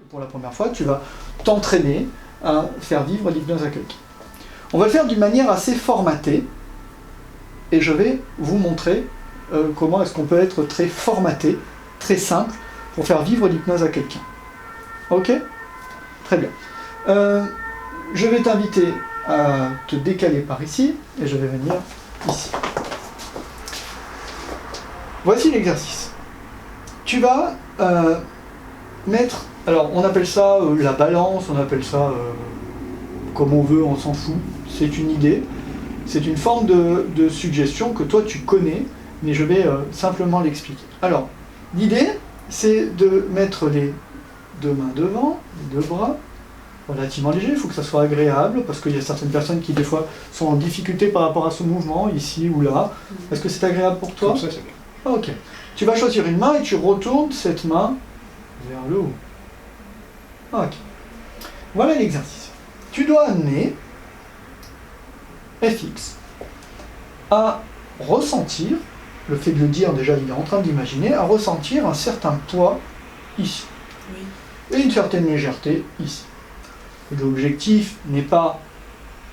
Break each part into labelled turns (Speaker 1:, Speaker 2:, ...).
Speaker 1: Pour la première fois, tu vas t'entraîner à faire vivre l'hypnose à quelqu'un. On va le faire d'une manière assez formatée, et je vais vous montrer comment est-ce qu'on peut être très formaté, très simple, pour faire vivre l'hypnose à quelqu'un. Ok? Très bien. Je vais t'inviter à te décaler par ici, et je vais venir ici. Voici l'exercice. Tu vas mettre, alors on appelle ça la balance, on appelle ça comme on veut, on s'en fout, c'est une idée, c'est une forme de suggestion que toi tu connais, mais je vais simplement l'expliquer. Alors, l'idée, c'est de mettre les deux mains devant, les deux bras, relativement léger, il faut que ça soit agréable, parce qu'il y a certaines personnes qui des fois sont en difficulté par rapport à ce mouvement, ici ou là. Est-ce que c'est agréable pour toi?
Speaker 2: Comme ça, c'est bien.
Speaker 1: Ok. Tu vas choisir une main et tu retournes cette main vers le haut. Ok. Voilà l'exercice. Tu dois amener FX à ressentir, le fait de le dire déjà, il est en train d'imaginer, à ressentir un certain poids ici. Oui. Et une certaine légèreté ici. L'objectif n'est pas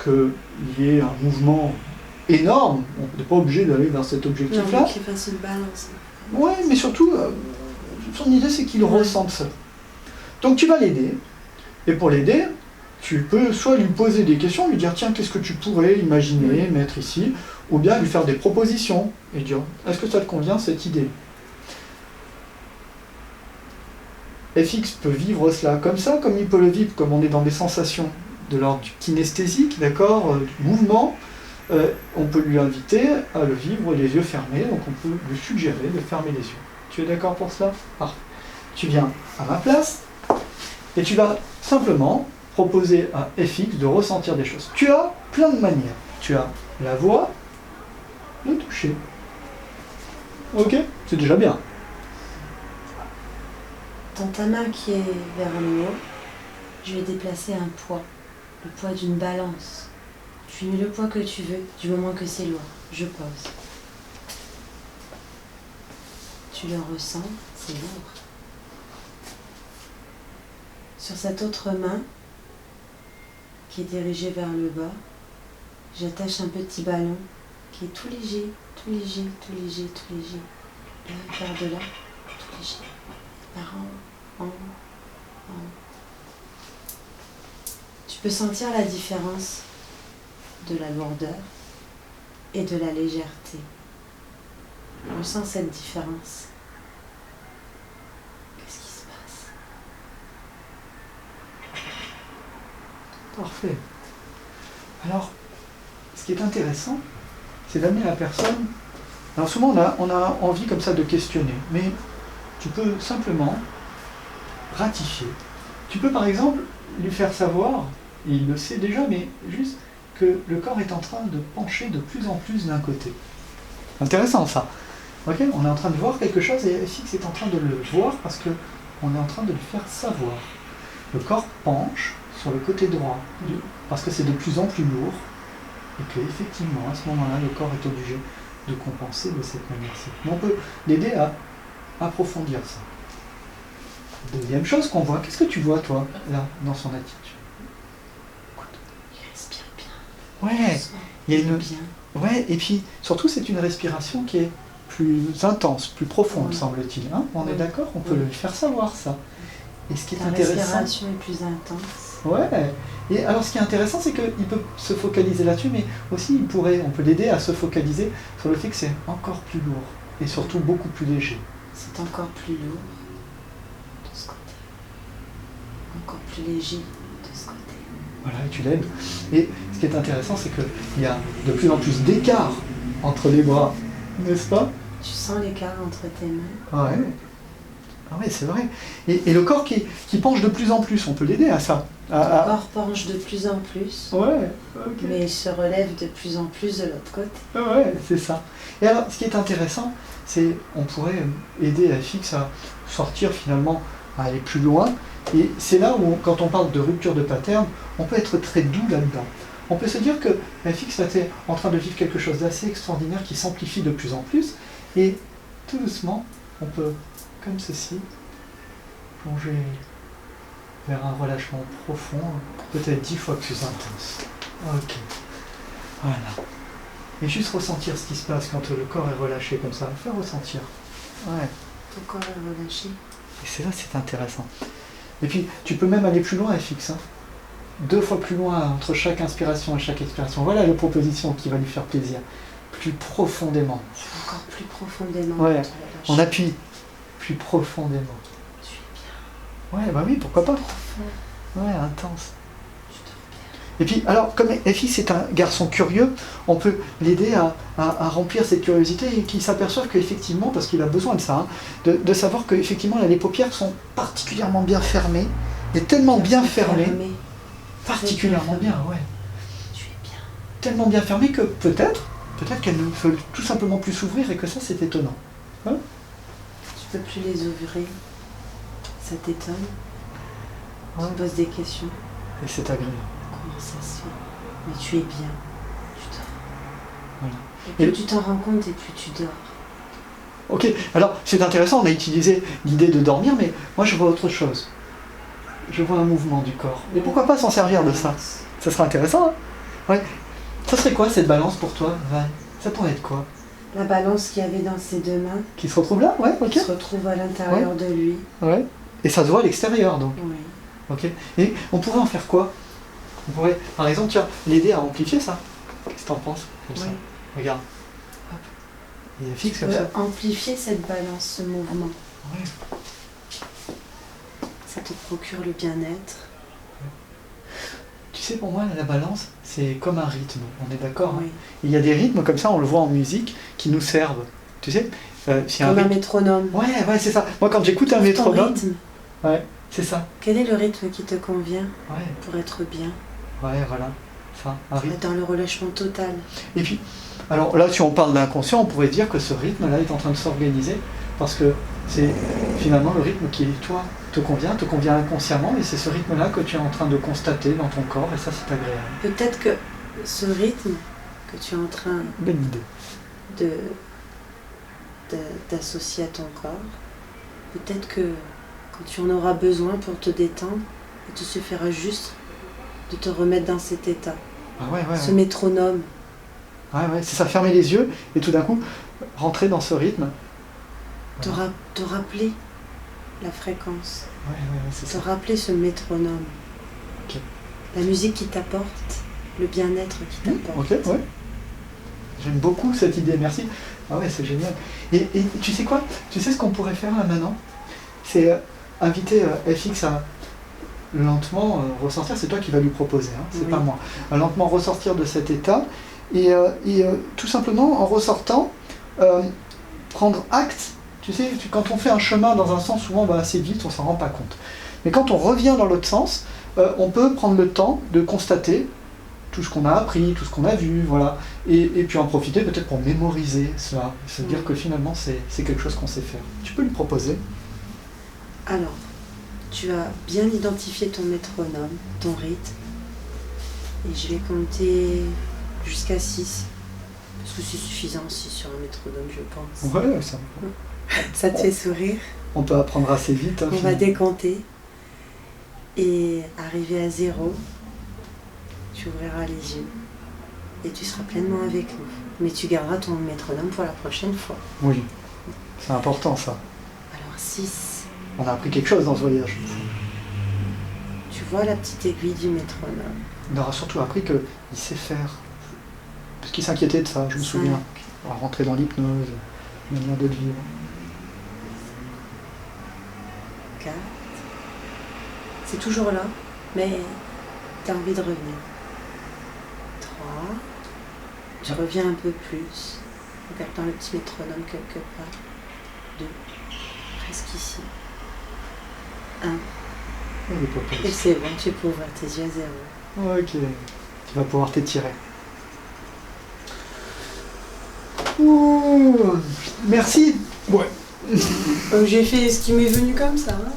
Speaker 1: qu'il y ait un mouvement énorme, on n'est pas obligé d'aller vers cet objectif-là.
Speaker 3: Non, qu'il fasse une balance.
Speaker 1: Oui, mais surtout, son idée c'est qu'il ressente ça. Donc tu vas l'aider, et pour l'aider, tu peux soit lui poser des questions, lui dire tiens, qu'est-ce que tu pourrais imaginer mettre ici, ou bien lui faire des propositions, et dire est-ce que ça te convient cette idée? FX peut vivre cela comme ça, comme il peut le vivre, comme on est dans des sensations de l'ordre du kinesthésique, d'accord, du mouvement. On peut lui inviter à le vivre les yeux fermés, donc on peut lui suggérer de fermer les yeux. Tu es d'accord pour cela? Parfait. Tu viens à ma place, et tu vas simplement proposer à FX de ressentir des choses. Tu as plein de manières. Tu as la voix, le toucher. Ok? C'est déjà bien.
Speaker 3: Dans ta main qui est vers le haut, je vais déplacer un poids, le poids d'une balance. Tu mets le poids que tu veux, du moment que c'est lourd. Je pose. Tu le ressens, c'est lourd. Sur cette autre main, qui est dirigée vers le bas, j'attache un petit ballon qui est tout léger, tout léger, tout léger, tout léger. Là, vers de là, tout léger. Par en haut, en haut, en haut. Tu peux sentir la différence de la lourdeur et de la légèreté. On sent cette différence. Qu'est-ce qui se passe?
Speaker 1: Parfait. Alors, ce qui est intéressant, c'est d'amener la personne... Alors souvent, on a envie comme ça de questionner, mais tu peux simplement ratifier. Tu peux par exemple lui faire savoir, et il le sait déjà, mais juste que le corps est en train de pencher de plus en plus d'un côté. Intéressant ça. Ok, on est en train de voir quelque chose et FX est en train de le voir parce qu'on est en train de le faire savoir. Le corps penche sur le côté droit parce que c'est de plus en plus lourd et que effectivement à ce moment-là le corps est obligé de compenser de cette manière-ci. Mais on peut l'aider à approfondir ça. Deuxième chose qu'on voit, qu'est-ce que tu vois toi là dans son attitude?
Speaker 3: Il respire bien.
Speaker 1: Ouais, il y a une...
Speaker 3: bien.
Speaker 1: Ouais, et puis surtout c'est une respiration qui est plus intense, plus profonde,
Speaker 3: Oui.
Speaker 1: semble-t-il. Hein, on est
Speaker 3: Oui.
Speaker 1: d'accord? On peut
Speaker 3: Oui.
Speaker 1: lui faire savoir ça. Et ce qui est
Speaker 3: La
Speaker 1: intéressant...
Speaker 3: respiration est plus intense.
Speaker 1: Ouais. Et alors ce qui est intéressant, c'est qu'il peut se focaliser là-dessus, mais aussi on peut l'aider à se focaliser sur le fait que c'est encore plus lourd et surtout beaucoup plus léger.
Speaker 3: C'est encore plus lourd de ce côté. Encore plus léger de ce côté.
Speaker 1: Voilà, et tu l'aides. Et ce qui est intéressant, c'est qu'il y a de plus en plus d'écart entre les bras, n'est-ce pas?
Speaker 3: Tu sens l'écart entre tes mains.
Speaker 1: Ouais. Ah ouais, c'est vrai. Et le corps qui penche de plus en plus, on peut l'aider à ça.
Speaker 3: Ton corps penche de plus en plus,
Speaker 1: Ouais, ok.
Speaker 3: mais il se relève de plus en plus de l'autre côté.
Speaker 1: Ouais, c'est ça. Et alors, ce qui est intéressant, c'est on pourrait aider FX à sortir finalement, à aller plus loin. Et c'est là où, quand on parle de rupture de pattern, on peut être très doux là-dedans. on peut se dire que FX est en train de vivre quelque chose d'assez extraordinaire qui s'amplifie de plus en plus, et tout doucement, on peut, comme ceci, plonger vers un relâchement profond, peut-être 10 fois plus intense. Ok, voilà. Et juste ressentir ce qui se passe quand le corps est relâché comme ça, faire ressentir. Ouais.
Speaker 3: Ton corps est relâché.
Speaker 1: Et c'est là, c'est intéressant. Et puis, tu peux même aller plus loin, FX. 2 fois plus loin entre chaque inspiration et chaque expiration. Voilà la proposition qui va lui faire plaisir. Plus profondément.
Speaker 3: Encore plus profondément.
Speaker 1: Ouais. On appuie plus profondément.
Speaker 3: Tu es bien.
Speaker 1: Ouais, bah oui, pourquoi pas.
Speaker 3: Profond.
Speaker 1: Ouais, intense.
Speaker 3: Tu dors bien.
Speaker 1: Et puis, alors, comme FX est un garçon curieux, on peut l'aider à remplir cette curiosité et qu'il s'aperçoive qu'effectivement, parce qu'il a besoin de ça, de savoir qu'effectivement, les paupières sont particulièrement bien fermées, et tellement bien fermées, particulièrement bien, ouais.
Speaker 3: Tu es bien.
Speaker 1: Tellement bien fermées que peut-être qu'elles ne veulent tout simplement plus s'ouvrir et que ça, c'est étonnant. Hein?
Speaker 3: Tu peux plus les ouvrir. Ça t'étonne.
Speaker 1: Ouais.
Speaker 3: Tu te poses des questions.
Speaker 1: Et c'est agréable.
Speaker 3: Comment ça se fait? Mais tu es bien. Tu dors.
Speaker 1: Voilà.
Speaker 3: Et
Speaker 1: Et-
Speaker 3: plus tu t'en rends compte et plus tu dors.
Speaker 1: Ok, alors c'est intéressant, on a utilisé l'idée de dormir, mais moi je vois autre chose. Je vois un mouvement du corps. Et pourquoi pas s'en servir de ça? Ça serait intéressant, hein? Ouais. Ça serait quoi cette balance pour toi, Val? Ça pourrait être quoi?
Speaker 3: La balance qu'il y avait dans ses deux mains,
Speaker 1: Qui se retrouve là? Ouais, ok.
Speaker 3: qui se retrouve à l'intérieur de lui.
Speaker 1: Ouais. Et ça se voit à l'extérieur, donc.
Speaker 3: Oui.
Speaker 1: Ok. Et on pourrait en faire quoi? On pourrait, par exemple, tiens, l'aider à amplifier ça. Qu'est-ce que t'en penses? Comme ça.
Speaker 3: Oui.
Speaker 1: Regarde. Hop. Et fixe comme
Speaker 3: Tu
Speaker 1: ça.
Speaker 3: peux amplifier cette balance, ce mouvement.
Speaker 1: Ouais.
Speaker 3: Ça te procure le bien-être.
Speaker 1: Tu sais, pour moi, la balance, c'est comme un rythme. On est d'accord, hein?
Speaker 3: Oui.
Speaker 1: Il y a des rythmes comme ça, on le voit en musique, qui nous servent. Tu sais, c'est
Speaker 3: Comme un
Speaker 1: rythme.
Speaker 3: métronome.
Speaker 1: Ouais, c'est ça. Moi, quand j'écoute un
Speaker 3: Ton
Speaker 1: métronome,
Speaker 3: rythme.
Speaker 1: ouais, c'est ça.
Speaker 3: Quel est le rythme qui te convient
Speaker 1: Ouais,
Speaker 3: pour être bien?
Speaker 1: ouais, voilà. Ça, un rythme.
Speaker 3: Être dans le relâchement total.
Speaker 1: Et puis, alors là, si on parle d'inconscient, on pourrait dire que ce rythme-là est en train de s'organiser, parce que c'est finalement le rythme qui, toi, te convient inconsciemment, et c'est ce rythme-là que tu es en train de constater dans ton corps, et ça, c'est agréable.
Speaker 3: Peut-être que ce rythme que tu es en train
Speaker 1: Bonne idée.
Speaker 3: d'associer à ton corps, peut-être que quand tu en auras besoin pour te détendre, il te suffira juste de te remettre dans cet état.
Speaker 1: Ah ouais,
Speaker 3: Ce métronome.
Speaker 1: ouais, c'est ça, fermer les yeux, et tout d'un coup, rentrer dans ce rythme.
Speaker 3: Te rappeler la fréquence.
Speaker 1: Ouais, c'est
Speaker 3: Te
Speaker 1: ça.
Speaker 3: rappeler ce métronome.
Speaker 1: Ok.
Speaker 3: La musique qui t'apporte, le bien-être qui t'apporte.
Speaker 1: Ok, ouais. J'aime beaucoup cette idée, merci. Ah ouais, c'est génial. Et tu sais quoi? Tu sais ce qu'on pourrait faire là maintenant? C'est inviter FX à lentement ressortir, c'est toi qui vas lui proposer, hein, c'est
Speaker 3: Oui.
Speaker 1: pas moi. À lentement ressortir de cet état et tout simplement en ressortant, prendre acte. Tu sais, quand on fait un chemin dans un sens, souvent on va assez vite, on s'en rend pas compte. Mais quand on revient dans l'autre sens, on peut prendre le temps de constater tout ce qu'on a appris, tout ce qu'on a vu, voilà, et puis en profiter peut-être pour mémoriser cela, se dire que finalement c'est quelque chose qu'on sait faire. Tu peux lui proposer.
Speaker 3: Alors, tu as bien identifié ton métronome, ton rythme, et je vais compter jusqu'à 6, parce que c'est suffisant aussi sur un métronome, je pense.
Speaker 1: Ouais, ça.
Speaker 3: Ça te fait sourire?
Speaker 1: On peut apprendre assez vite. Hein,
Speaker 3: On va décompter, et arrivé à 0, tu ouvriras les yeux, et tu seras pleinement avec nous. Mais tu garderas ton métronome pour la prochaine fois.
Speaker 1: Oui, c'est important ça.
Speaker 3: Alors 6,
Speaker 1: On a appris quelque chose dans ce voyage.
Speaker 3: tu vois la petite aiguille du métronome.
Speaker 1: On aura surtout appris qu'il sait faire. Parce qu'il s'inquiétait de ça, je me souviens. On va rentrer dans l'hypnose, manière de le vivre.
Speaker 3: 4. C'est toujours là, mais tu as envie de revenir. 3. Tu reviens un peu plus, en gardant le petit métronome quelque part. 2. Presque ici. 1.
Speaker 1: Il est pas
Speaker 3: Et c'est bon, tu peux ouvrir tes yeux à 0.
Speaker 1: Ok, tu vas pouvoir t'étirer. Ouh, merci. Ouais.
Speaker 3: J'ai fait ce qui m'est venu comme ça. Hein.